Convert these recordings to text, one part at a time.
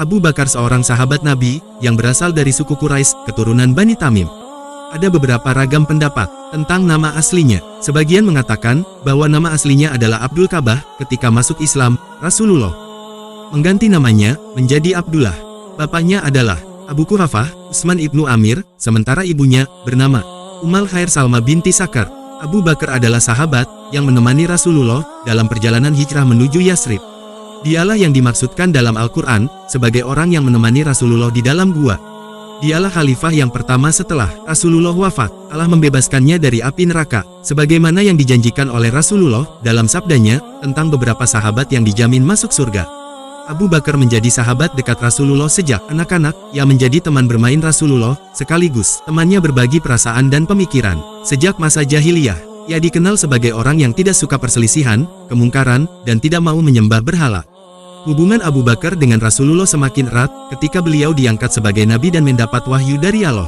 Abu Bakar seorang sahabat Nabi yang berasal dari suku Quraisy, keturunan Bani Tamim. Ada beberapa ragam pendapat tentang nama aslinya. Sebagian mengatakan bahwa nama aslinya adalah Abdul Ka'bah. Ketika masuk Islam, Rasulullah mengganti namanya menjadi Abdullah. Bapaknya adalah Abu Quhafah, Utsman ibnu Amir, sementara ibunya bernama Ummul Khair Salma binti Sakar. Abu Bakar adalah sahabat yang menemani Rasulullah dalam perjalanan hijrah menuju Yasrib. Dialah yang dimaksudkan dalam Al-Quran sebagai orang yang menemani Rasulullah di dalam gua. Dialah khalifah yang pertama setelah Rasulullah wafat. Allah membebaskannya dari api neraka, sebagaimana yang dijanjikan oleh Rasulullah dalam sabdanya tentang beberapa sahabat yang dijamin masuk surga. Abu Bakar menjadi sahabat dekat Rasulullah sejak anak-anak, yang menjadi teman bermain Rasulullah, sekaligus temannya berbagi perasaan dan pemikiran. Sejak masa jahiliyah, ia dikenal sebagai orang yang tidak suka perselisihan, kemungkaran, dan tidak mau menyembah berhala. Hubungan Abu Bakar dengan Rasulullah semakin erat ketika beliau diangkat sebagai nabi dan mendapat wahyu dari Allah.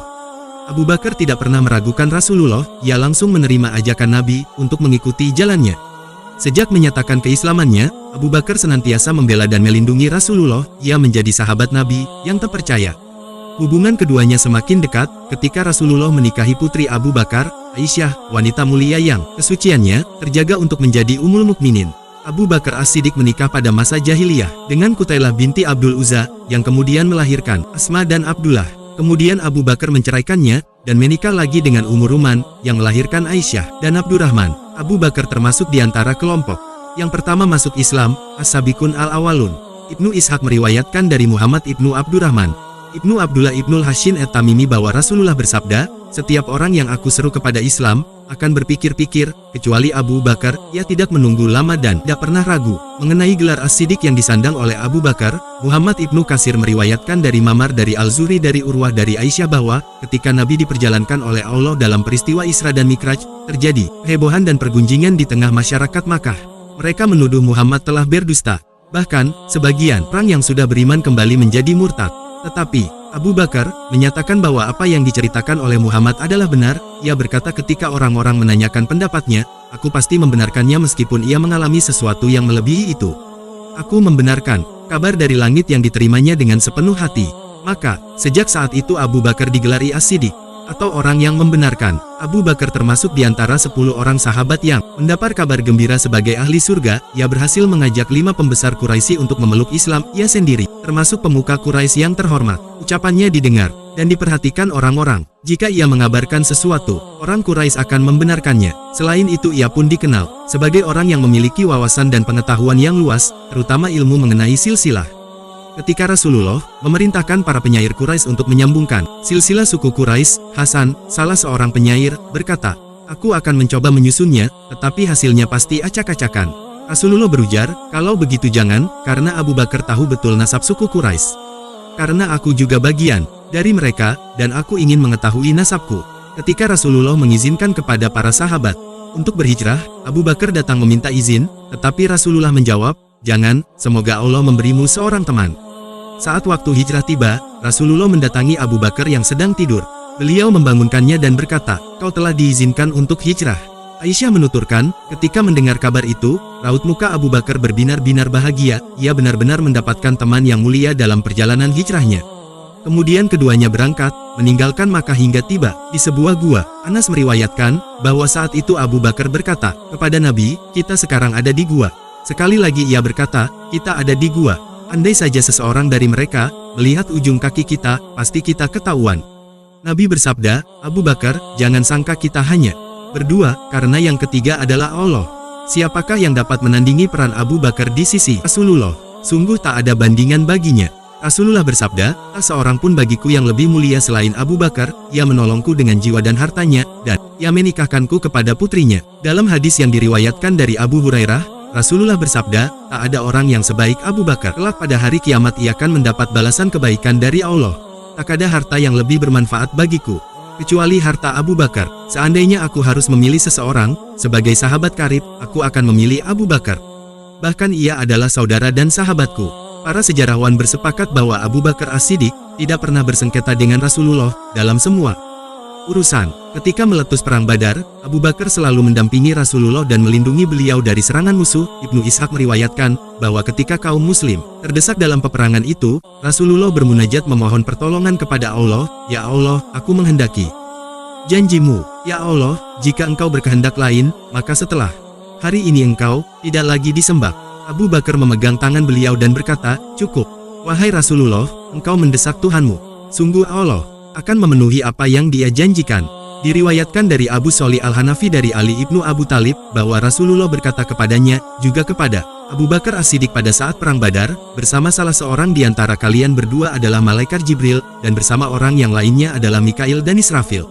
Abu Bakar tidak pernah meragukan Rasulullah, ia langsung menerima ajakan Nabi untuk mengikuti jalannya. Sejak menyatakan keislamannya, Abu Bakar senantiasa membela dan melindungi Rasulullah, ia menjadi sahabat Nabi yang terpercaya. Hubungan keduanya semakin dekat ketika Rasulullah menikahi putri Abu Bakar, Aisyah, wanita mulia yang kesuciannya terjaga untuk menjadi Ummul Mukminin. Abu Bakar As-Siddiq menikah pada masa jahiliyah dengan Qutailah binti Abdul Uzza, yang kemudian melahirkan Asma dan Abdullah. Kemudian Abu Bakar menceraikannya, dan menikah lagi dengan Ummu Ruman, yang melahirkan Aisyah dan Abdurrahman. Abu Bakar termasuk di antara kelompok yang pertama masuk Islam, As-Sabiqun Al-Awwalun. Ibnu Ishaq meriwayatkan dari Muhammad ibnu Abdurrahman, Ibnu Abdullah ibnul Hashim at-Tamimi bahwa Rasulullah bersabda, "Setiap orang yang aku seru kepada Islam akan berpikir-pikir, kecuali Abu Bakar, ia tidak menunggu lama dan tidak pernah ragu." Mengenai gelar As-Siddiq yang disandang oleh Abu Bakar, Muhammad ibnu Katsir meriwayatkan dari Mamar dari Al-Zuhri dari Urwah dari Aisyah bahwa ketika Nabi diperjalankan oleh Allah dalam peristiwa Isra dan Mikraj, terjadi kehebohan dan pergunjingan di tengah masyarakat Makkah. Mereka menuduh Muhammad telah berdusta. Bahkan, sebagian orang yang sudah beriman kembali menjadi murtad. Tetapi, Abu Bakar menyatakan bahwa apa yang diceritakan oleh Muhammad adalah benar. Ia berkata ketika orang-orang menanyakan pendapatnya, aku pasti membenarkannya meskipun ia mengalami sesuatu yang melebihi itu. Aku membenarkan kabar dari langit yang diterimanya dengan sepenuh hati. Maka, sejak saat itu Abu Bakar digelari As-Siddiq, atau orang yang membenarkan. Abu Bakar termasuk di antara 10 orang sahabat yang mendapat kabar gembira sebagai ahli surga. Ia berhasil mengajak 5 pembesar Quraisy untuk memeluk Islam. Ia sendiri termasuk pemuka Quraisy yang terhormat. Ucapannya didengar dan diperhatikan orang-orang. Jika ia mengabarkan sesuatu, orang Quraisy akan membenarkannya. Selain itu ia pun dikenal sebagai orang yang memiliki wawasan dan pengetahuan yang luas, terutama ilmu mengenai silsilah. Ketika Rasulullah memerintahkan para penyair Quraisy untuk menyambungkan silsilah suku Quraisy, Hasan, salah seorang penyair, berkata, "Aku akan mencoba menyusunnya, tetapi hasilnya pasti acak-acakan." Rasulullah berujar, "Kalau begitu jangan, karena Abu Bakar tahu betul nasab suku Quraisy. Karena aku juga bagian dari mereka, dan aku ingin mengetahui nasabku." Ketika Rasulullah mengizinkan kepada para sahabat untuk berhijrah, Abu Bakar datang meminta izin, tetapi Rasulullah menjawab, "Jangan, semoga Allah memberimu seorang teman." Saat waktu hijrah tiba, Rasulullah mendatangi Abu Bakar yang sedang tidur. Beliau membangunkannya dan berkata, "Kau telah diizinkan untuk hijrah." Aisyah menuturkan, ketika mendengar kabar itu, raut muka Abu Bakar berbinar-binar bahagia. Ia benar-benar mendapatkan teman yang mulia dalam perjalanan hijrahnya. Kemudian keduanya berangkat, meninggalkan Makkah hingga tiba di sebuah gua. Anas meriwayatkan bahwa saat itu Abu Bakar berkata kepada Nabi, "Kita sekarang ada di gua." Sekali lagi ia berkata, "Kita ada di gua. Andai saja seseorang dari mereka melihat ujung kaki kita, pasti kita ketahuan." Nabi bersabda, "Abu Bakar, jangan sangka kita hanya berdua, karena yang ketiga adalah Allah. Siapakah yang dapat menandingi peran Abu Bakar di sisi Rasulullah? Sungguh tak ada bandingan baginya." Rasulullah bersabda, "Tak seorang pun bagiku yang lebih mulia selain Abu Bakar. Ia menolongku dengan jiwa dan hartanya, dan ia menikahkanku kepada putrinya." Dalam hadis yang diriwayatkan dari Abu Hurairah, Rasulullah bersabda, "Tak ada orang yang sebaik Abu Bakar. Kelak pada hari kiamat ia akan mendapat balasan kebaikan dari Allah. Tak ada harta yang lebih bermanfaat bagiku kecuali harta Abu Bakar. Seandainya aku harus memilih seseorang sebagai sahabat karib, aku akan memilih Abu Bakar. Bahkan ia adalah saudara dan sahabatku." Para sejarawan bersepakat bahwa Abu Bakar As-Siddiq tidak pernah bersengketa dengan Rasulullah dalam semua Urusan, ketika meletus perang Badar, Abu Bakar selalu mendampingi Rasulullah dan melindungi beliau dari serangan musuh. Ibnu Ishaq meriwayatkan bahwa ketika kaum muslim terdesak dalam peperangan itu, Rasulullah bermunajat memohon pertolongan kepada Allah, "Ya Allah, aku menghendaki janjimu, ya Allah, jika engkau berkehendak lain, maka setelah hari ini engkau tidak lagi disembah." Abu Bakar memegang tangan beliau dan berkata, "Cukup, wahai Rasulullah, engkau mendesak Tuhanmu. Sungguh Allah akan memenuhi apa yang dia janjikan." Diriwayatkan dari Abu Sholih Al-Hanafi dari Ali ibnu Abu Talib, bahwa Rasulullah berkata kepadanya, juga kepada Abu Bakar As-Siddiq pada saat perang Badar, "Bersama salah seorang di antara kalian berdua adalah Malaikat Jibril, dan bersama orang yang lainnya adalah Mikail dan Israfil."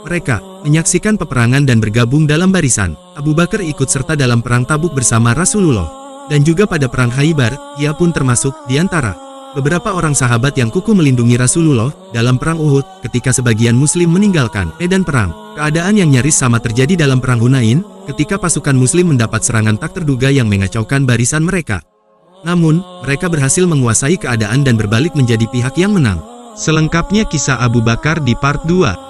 Mereka menyaksikan peperangan dan bergabung dalam barisan. Abu Bakar ikut serta dalam perang Tabuk bersama Rasulullah. Dan juga pada perang Khaybar, ia pun termasuk di antara beberapa orang sahabat yang kukuh melindungi Rasulullah dalam perang Uhud. Ketika sebagian muslim meninggalkan medan perang, keadaan yang nyaris sama terjadi dalam perang Hunain, ketika pasukan muslim mendapat serangan tak terduga yang mengacaukan barisan mereka. Namun, mereka berhasil menguasai keadaan dan berbalik menjadi pihak yang menang. Selengkapnya kisah Abu Bakar di part 2.